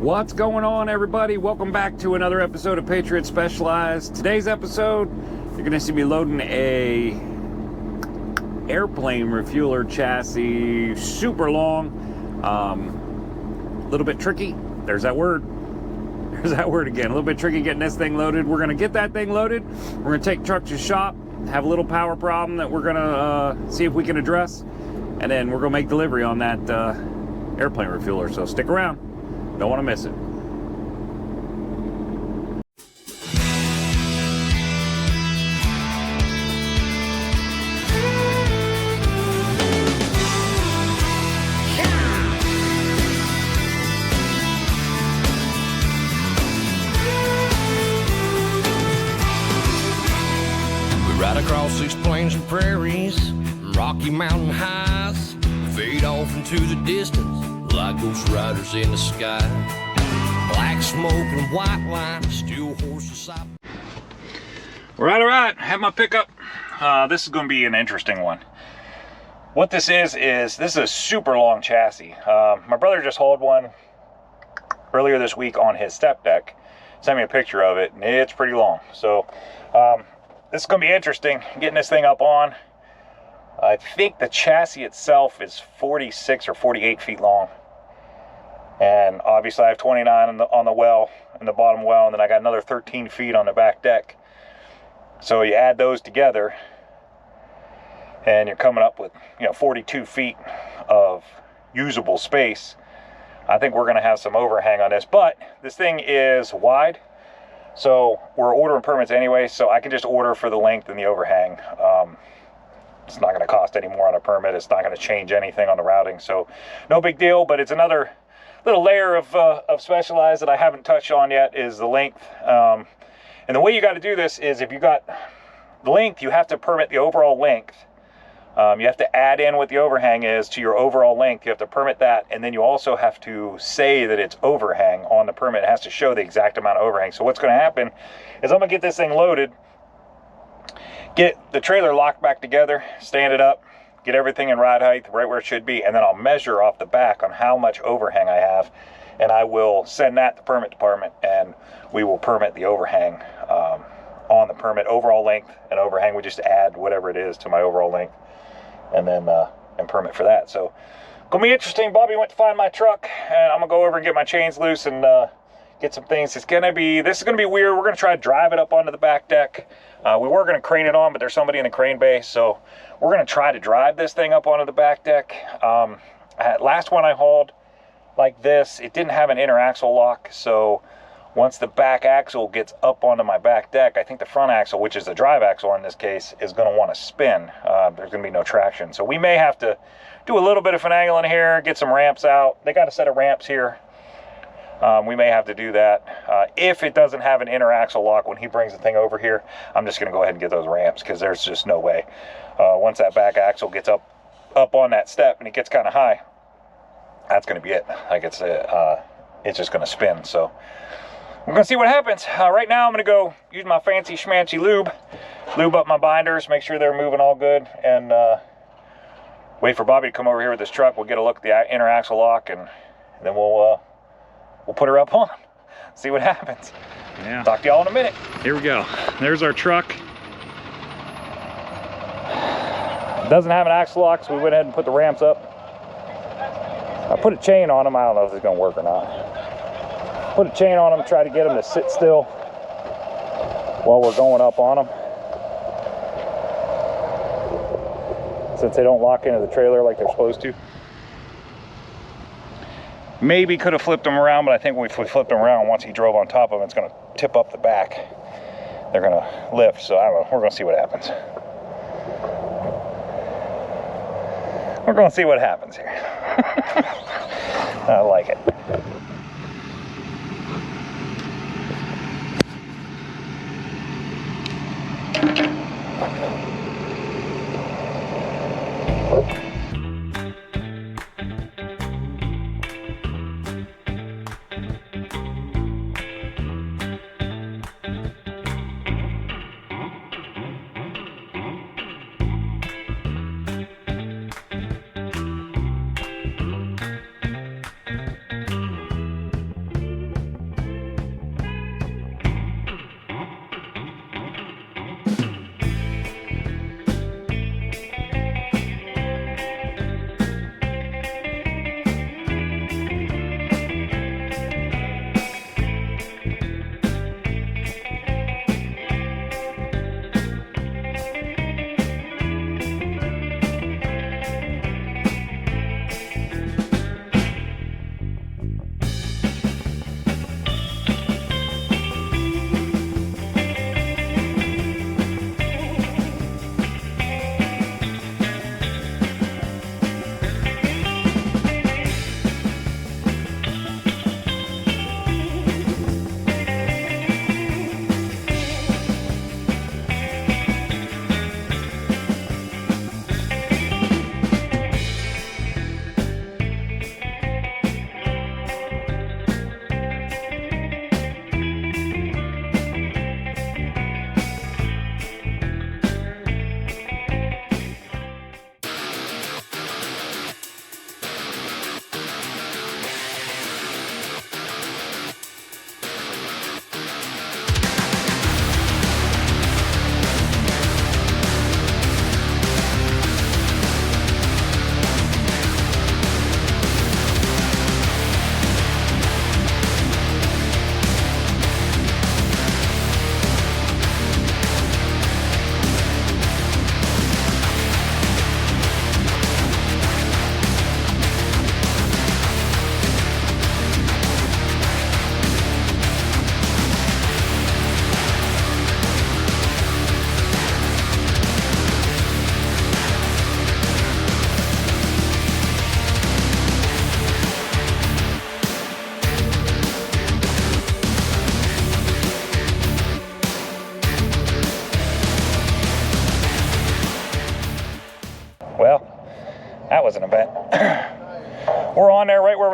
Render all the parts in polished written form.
What's going on, everybody? Welcome back to another episode of Patriot Specialized. Today's episode, you're going to see me loading a airplane refueler chassis, super long, a little bit tricky. There's that word again. A little bit tricky getting this thing loaded. We're going to get that thing loaded. We're going to take truck to shop, have a little power problem that we're going to see if we can address, and then we're going to make delivery on that airplane refueler. So stick around. Don't want to miss it. We ride across these plains and prairies, Rocky Mountain highs, fade off into the distance like ghost riders in the sky. Black smoke and white line, steel horses. All right. Have my pickup. This is going to be an interesting one. What this is this is a super long chassis. My brother just hauled one earlier this week on his step deck. Sent me a picture of it, and it's pretty long. So this is going to be interesting, getting this thing up on. I think the chassis itself is 46 or 48 feet long. And obviously I have 29 on the well, in the bottom well, and then I got another 13 feet on the back deck. So you add those together, and you're coming up with 42 feet of usable space. I think we're going to have some overhang on this, but this thing is wide, so we're ordering permits anyway, so I can just order for the length and the overhang. It's not going to cost any more on a permit. It's not going to change anything on the routing, so no big deal. But it's another little layer of Specialized that I haven't touched on yet is the length. And the way you got to do this is, if you got the length, you have to permit the overall length. You have to add in what the overhang is to your overall length. You have to permit that, and then you also have to say that it's overhang on the permit. It has to show the exact amount of overhang. So what's going to happen is I'm going to get this thing loaded, get the trailer locked back together, stand it up, get everything in ride height right where it should be, and then I'll measure off the back on how much overhang I have, and I will send that to the permit department, and we will permit the overhang on the permit. Overall length and overhang, we just add whatever it is to my overall length, and then and permit for that. So gonna be interesting. Bobby went to find my truck, and I'm gonna go over and get my chains loose and get some things. This is gonna be weird. We're gonna try to drive it up onto the back deck. We were gonna crane it on, but there's somebody in the crane bay, so we're gonna try to drive this thing up onto the back deck. Last one I hauled like this, it didn't have an inner axle lock, so once the back axle gets up onto my back deck, I think the front axle, which is the drive axle in this case, is going to want to spin. There's going to be no traction. So we may have to do a little bit of finagling here, get some ramps out. They got a set of ramps here. We may have to do that. If it doesn't have an inner axle lock when he brings the thing over here, I'm just going to go ahead and get those ramps, because there's just no way. Once that back axle gets up on that step and it gets kind of high, that's going to be it. Like it's just going to spin. So we're going to see what happens. Right now I'm going to go use my fancy schmancy lube up my binders, make sure they're moving all good, and wait for Bobby to come over here with his truck. We'll get a look at the inner axle lock, and then we'll put her up on, see what happens. Yeah. Talk to y'all in a minute. Here we go. There's our truck. It doesn't have an axle lock, so we went ahead and put the ramps up. I put a chain on them. I don't know if it's going to work or not. Put a chain on them, try to get them to sit still while we're going up on them, since they don't lock into the trailer like they're supposed to. Maybe could have flipped them around, but I think if we flipped them around, once he drove on top of them, it's going to tip up the back. They're going to lift, so I don't know. We're going to see what happens. We're going to see what happens here. I like it.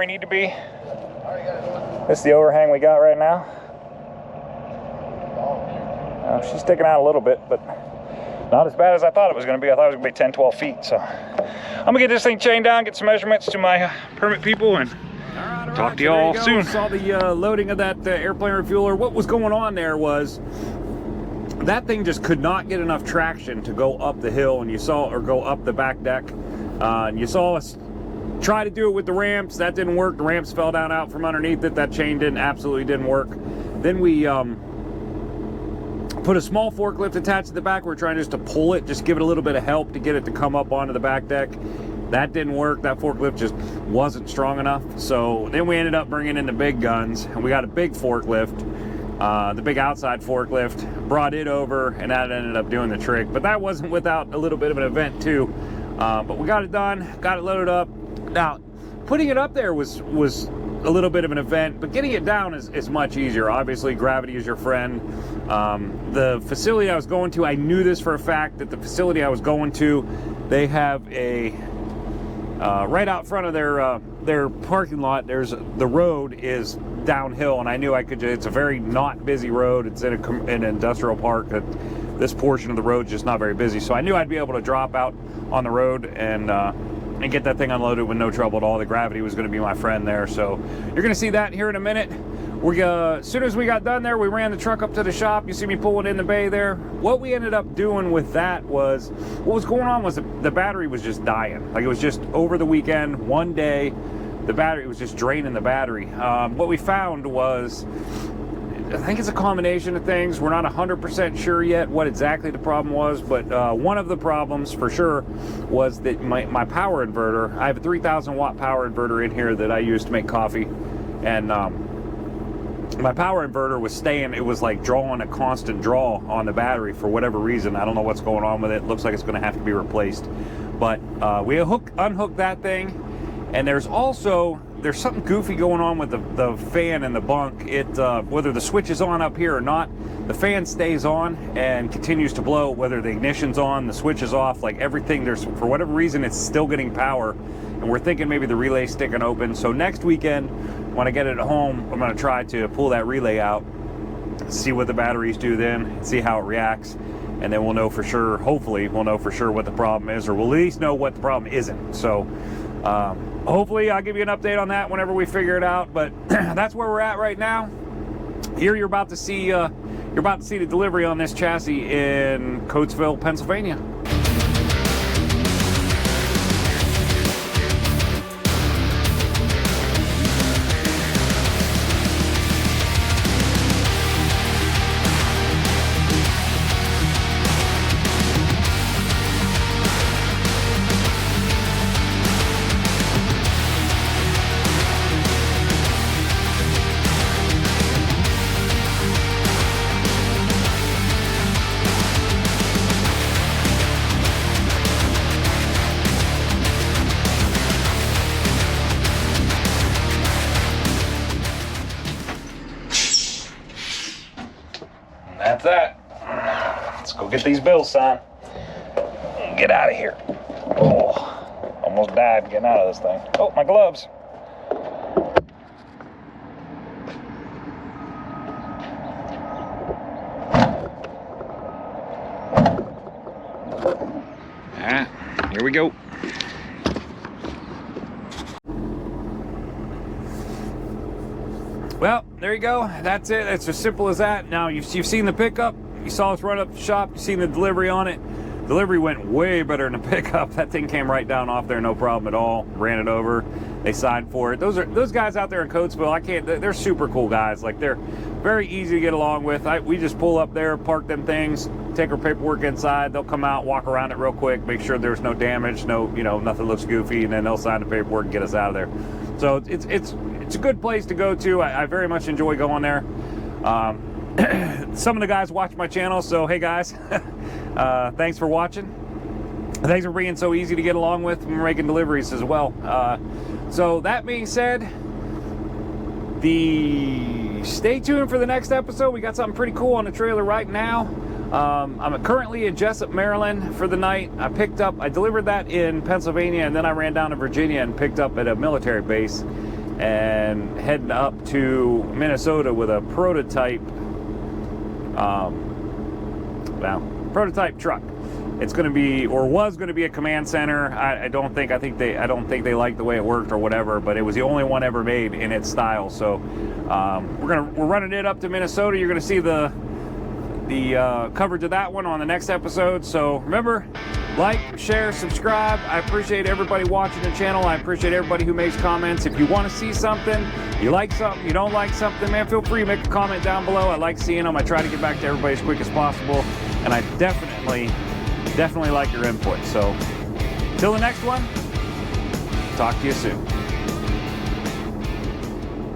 we need to be. This is the overhang we got right now. She's sticking out a little bit, but not as bad as I thought it was going to be. I thought it was going to be 10, 12 feet. So I'm going to get this thing chained down, get some measurements to my permit people, and talk to y'all soon. Saw the loading of that airplane refueler. What was going on there was that thing just could not get enough traction to go up the hill, and you saw, or go up the back deck. And you saw us try to do it with the ramps. That didn't work. The ramps fell down out from underneath it. That chain absolutely didn't work. Then we put a small forklift attached to the back. We're trying just to pull it, just give it a little bit of help to get it to come up onto the back deck. That didn't work. That forklift just wasn't strong enough. So then we ended up bringing in the big guns, and we got a big forklift, the big outside forklift, brought it over, and that ended up doing the trick. But that wasn't without a little bit of an event too. But we got it done, got it loaded up. Now, putting it up there was a little bit of an event, but getting it down is much easier. Obviously, gravity is your friend. The facility I was going to, I knew this for a fact, that the facility I was going to, they have a right out front of their parking lot. The road is downhill, and I knew I could. It's a very not busy road. It's in an industrial park. This portion of the road is just not very busy, so I knew I'd be able to drop out on the road and get that thing unloaded with no trouble at all. The gravity was going to be my friend there, so you're going to see that here in a minute. As soon as we got done there, we ran the truck up to the shop. You see me pulling in the bay there. What we ended up doing with that was, what was going on was the battery was just dying. Like, it was just over the weekend, one day, the battery was just draining the battery. What we found was, I think it's a combination of things. We're not 100% sure yet what exactly the problem was, but one of the problems for sure was that my power inverter, I have a 3,000 watt power inverter in here that I use to make coffee, and my power inverter was staying, it was like drawing a constant draw on the battery for whatever reason. I don't know what's going on with it. Looks like it's going to have to be replaced. But we unhooked that thing, and there's something goofy going on with the fan in the bunk. Whether the switch is on up here or not, the fan stays on and continues to blow. Whether the ignition's on, the switch is off, like everything, for whatever reason, it's still getting power. And we're thinking maybe the relay's sticking open. So next weekend, when I get it at home, I'm going to try to pull that relay out, see what the batteries do then, see how it reacts, and then we'll know for sure, hopefully we'll know for sure what the problem is, or we'll at least know what the problem isn't. So hopefully I'll give you an update on that whenever we figure it out. But that's where we're at right now. Here you're about to see the delivery on this chassis in Coatesville, Pennsylvania. That's that. Let's go get these bills signed. Get out of here. Oh, almost died getting out of this thing. Oh, my gloves. Here we go. Well, there you go. That's it. It's as simple as that. Now, you've seen the pickup. You saw us run up the shop. You've seen the delivery on it. Delivery went way better than the pickup. That thing came right down off there, no problem at all. Ran it over. They signed for it. Those guys out there in Coatesville, they're super cool guys. Like, they're very easy to get along with. We just pull up there, park them things, take our paperwork inside. They'll come out, walk around it real quick, make sure there's no damage, nothing looks goofy, and then they'll sign the paperwork and get us out of there. So it's a good place to go to. I very much enjoy going there. Some of the guys watch my channel, so hey guys, thanks for watching. Thanks for being so easy to get along with when we're making deliveries as well. So that being said, stay tuned for the next episode. We got something pretty cool on the trailer right now. I'm currently in Jessup, Maryland for the night. I delivered that in Pennsylvania, and then I ran down to Virginia and picked up at a military base. and heading up to Minnesota with a prototype prototype truck. It's going to be, or was going to be, a command center. I don't think they liked the way it worked or whatever, but it was the only one ever made in its style. So we're running it up to Minnesota. You're going to see the coverage of that one on the next episode. So remember, like, share, subscribe. I appreciate everybody watching the channel. I appreciate everybody who makes comments. If you want to see something, you like something, you don't like something, man, feel free to make a comment down below. I like seeing them. I try to get back to everybody as quick as possible, and I definitely like your input. So till the next one, talk to you soon.